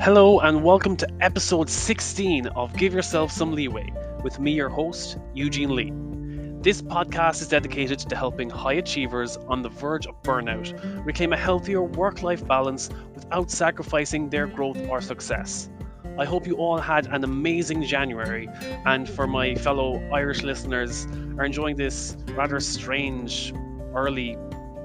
Hello, and welcome to episode 16 of Give Yourself Some Leeway with me, your host, Eugene Lee. This podcast is dedicated to helping high achievers on the verge of burnout reclaim a healthier work life balance without sacrificing their growth or success. I hope you all had an amazing January, and for my fellow Irish listeners, are enjoying this rather strange early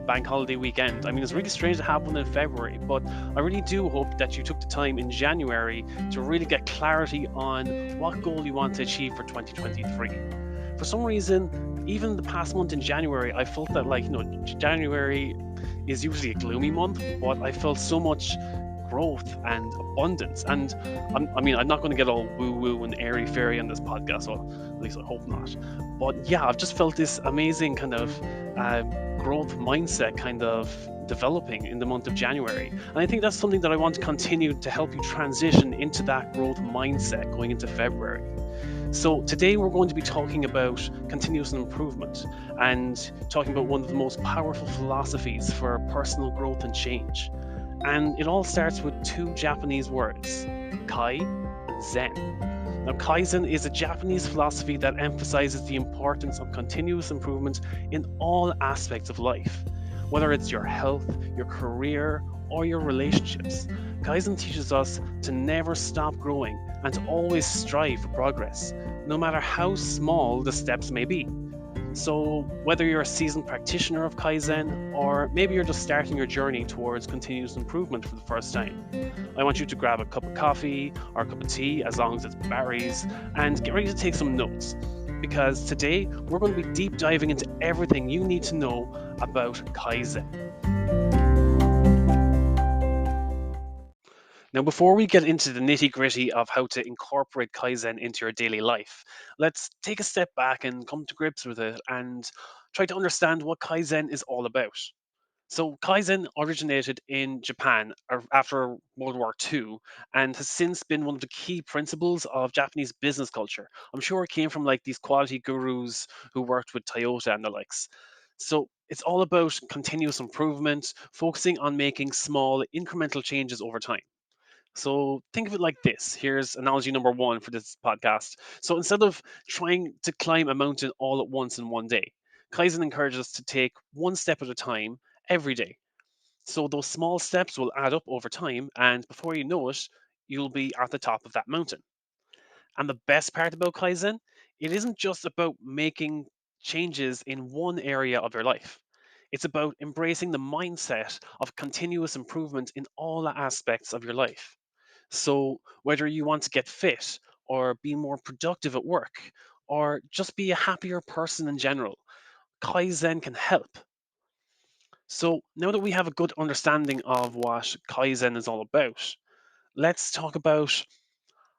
bank holiday weekend. I mean, it's really strange to have one in February, but I really do hope that you took the time in January to really get clarity on what goal you want to achieve for 2023. For some reason, even the past month in January, I felt that, January is usually a gloomy month, but I felt so much growth and abundance. And I'm not going to get all woo woo and airy fairy on this podcast, or at least I hope not. But yeah, I've just felt this amazing kind of growth mindset kind of developing in the month of January. And I think that's something that I want to continue to help you transition into that growth mindset going into February. So today we're going to be talking about continuous improvement and talking about one of the most powerful philosophies for personal growth and change. And it all starts with two Japanese words, Kai and Zen. Now, Kaizen is a Japanese philosophy that emphasizes the importance of continuous improvement in all aspects of life, whether it's your health, your career, or your relationships. Kaizen teaches us to never stop growing and to always strive for progress, no matter how small the steps may be. So, whether you're a seasoned practitioner of Kaizen or maybe you're just starting your journey towards continuous improvement for the first time, I want you to grab a cup of coffee or a cup of tea, as long as it's berries, and get ready to take some notes. Because today we're going to be deep diving into everything you need to know about Kaizen. Now, before we get into the nitty gritty of how to incorporate Kaizen into your daily life, let's take a step back and come to grips with it and try to understand what Kaizen is all about. So, Kaizen originated in Japan after World War II and has since been one of the key principles of Japanese business culture. I'm sure it came from like these quality gurus who worked with Toyota and the likes. So, it's all about continuous improvement, focusing on making small incremental changes over time. So think of it like this. Here's analogy number one for this podcast. So instead of trying to climb a mountain all at once in one day, Kaizen encourages us to take one step at a time every day. So those small steps will add up over time, and before you know it, you'll be at the top of that mountain. And the best part about Kaizen, it isn't just about making changes in one area of your life. It's about embracing the mindset of continuous improvement in all aspects of your life. So, whether you want to get fit or be more productive at work or just be a happier person in general, Kaizen can help. So, now that we have a good understanding of what Kaizen is all about, let's talk about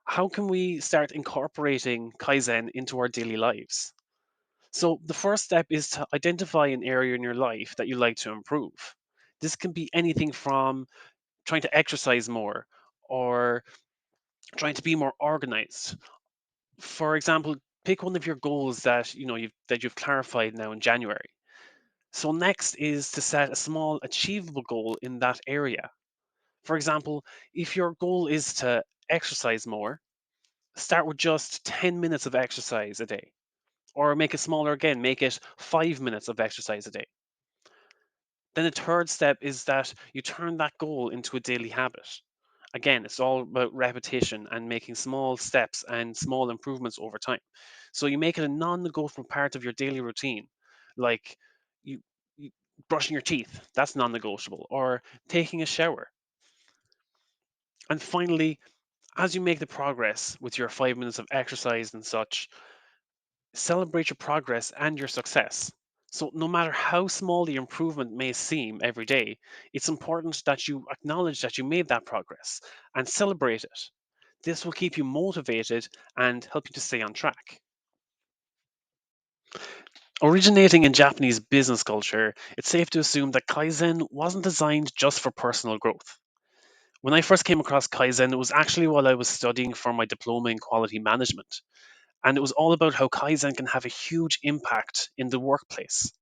how can we start incorporating Kaizen into our daily lives. So, the first step is to identify an area in your life that you like to improve. This can be anything from trying to exercise more or trying to be more organized. For example, pick one of your goals that you've clarified now in January. So next is to set a small achievable goal in that area. For example, if your goal is to exercise more, start with just 10 minutes of exercise a day, or make it smaller again, make it 5 minutes of exercise a day. Then the third step is that you turn that goal into a daily habit. Again, it's all about repetition and making small steps and small improvements over time. So you make it a non-negotiable part of your daily routine, like you, you brushing your teeth, that's non-negotiable, or taking a shower. And finally, as you make the progress with your 5 minutes of exercise and such, celebrate your progress and your success. So, no matter how small the improvement may seem every day, it's important that you acknowledge that you made that progress and celebrate it. This will keep you motivated and help you to stay on track. Originating in Japanese business culture, it's safe to assume that Kaizen wasn't designed just for personal growth. When I first came across Kaizen, it was actually while I was studying for my diploma in quality management. And it was all about how Kaizen can have a huge impact in the workplace.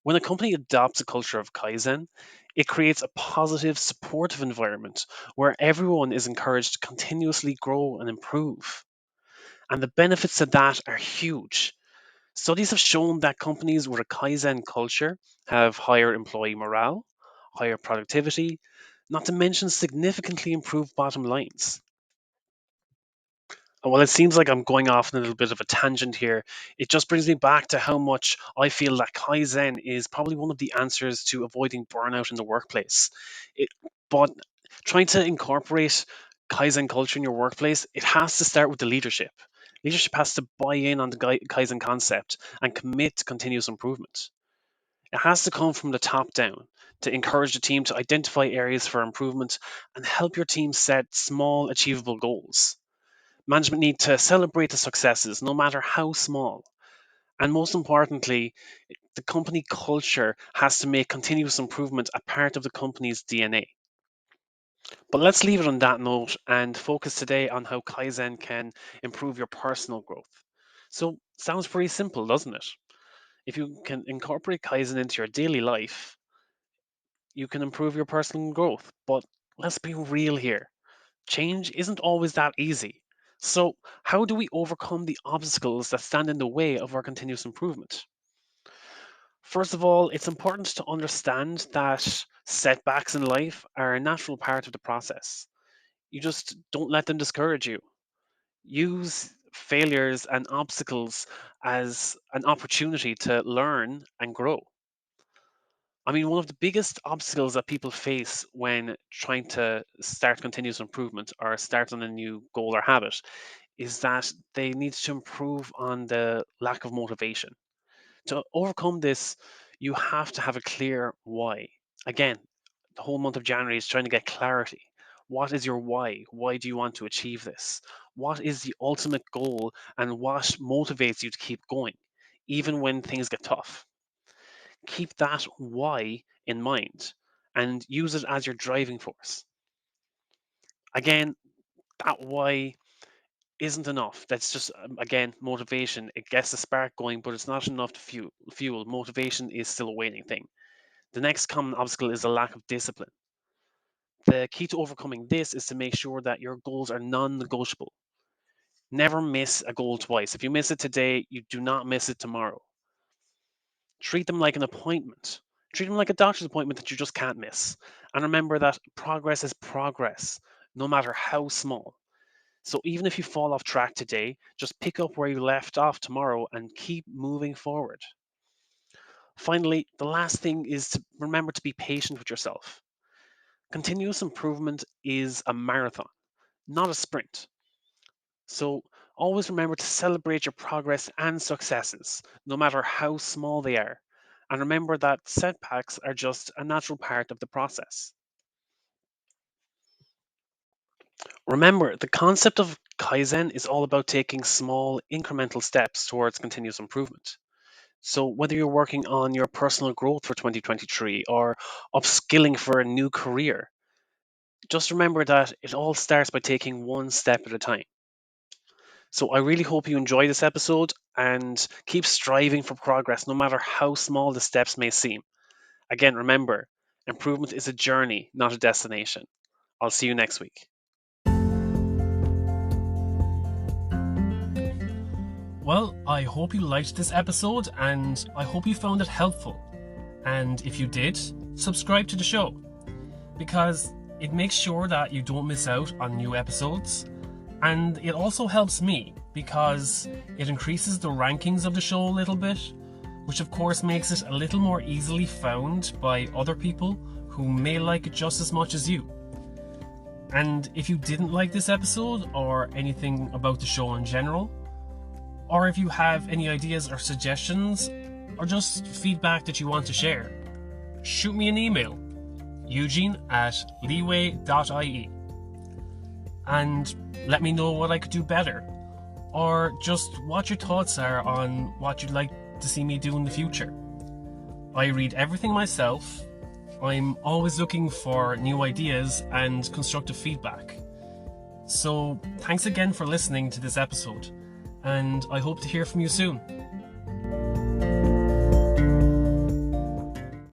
When a company adopts a culture of Kaizen, it creates a positive, supportive environment where everyone is encouraged to continuously grow and improve. And the benefits to that are huge. Studies have shown that companies with a Kaizen culture have higher employee morale, higher productivity, not to mention significantly improved bottom lines. And while it seems like I'm going off on a little bit of a tangent here, it just brings me back to how much I feel that Kaizen is probably one of the answers to avoiding burnout in the workplace. It, but trying to incorporate Kaizen culture in your workplace, it has to start with the leadership. Leadership has to buy in on the Kaizen concept and commit to continuous improvement. It has to come from the top down to encourage the team to identify areas for improvement and help your team set small, achievable goals. Management need to celebrate the successes, no matter how small. And most importantly, the company culture has to make continuous improvement a part of the company's DNA. But let's leave it on that note and focus today on how Kaizen can improve your personal growth. So, sounds pretty simple, doesn't it? If you can incorporate Kaizen into your daily life, you can improve your personal growth. But let's be real here. Change isn't always that easy. So, how do we overcome the obstacles that stand in the way of our continuous improvement? First of all, it's important to understand that setbacks in life are a natural part of the process. You just don't let them discourage you. Use failures and obstacles as an opportunity to learn and grow. I mean, one of the biggest obstacles that people face when trying to start continuous improvement or start on a new goal or habit is that they need to improve on the lack of motivation. To overcome this, you have to have a clear why. Again, the whole month of January is trying to get clarity. What is your why? Why do you want to achieve this? What is the ultimate goal and what motivates you to keep going, even when things get tough? Keep that why in mind and use it as your driving force. Again, that why isn't enough. That's just again motivation. It gets the spark going, but it's not enough to fuel. Motivation is still a waning thing. The next common obstacle is a lack of discipline. The key to overcoming this is to make sure that your goals are non-negotiable. Never miss a goal twice. If you miss it today, you do not miss it tomorrow. Treat them like an appointment. Treat them like a doctor's appointment that you just can't miss. And remember that progress is progress, no matter how small. So even if you fall off track today, just pick up where you left off tomorrow and keep moving forward. Finally, the last thing is to remember to be patient with yourself. Continuous improvement is a marathon, not a sprint. So always remember to celebrate your progress and successes, no matter how small they are. And remember that setbacks are just a natural part of the process. Remember, the concept of Kaizen is all about taking small, incremental steps towards continuous improvement. So, whether you're working on your personal growth for 2023 or upskilling for a new career, just remember that it all starts by taking one step at a time. So, I really hope you enjoy this episode and keep striving for progress no matter how small the steps may seem. Again, remember, improvement is a journey, not a destination. I'll see you next week. Well, I hope you liked this episode and I hope you found it helpful. And if you did, subscribe to the show because it makes sure that you don't miss out on new episodes. And it also helps me because it increases the rankings of the show a little bit, which of course makes it a little more easily found by other people who may like it just as much as you. And if you didn't like this episode or anything about the show in general, or if you have any ideas or suggestions, or just feedback that you want to share, shoot me an email, eugene@leeway.ie, and let me know what I could do better, or just what your thoughts are on what you'd like to see me do in the future. I read everything myself. I'm always looking for new ideas and constructive feedback. So thanks again for listening to this episode, and I hope to hear from you soon.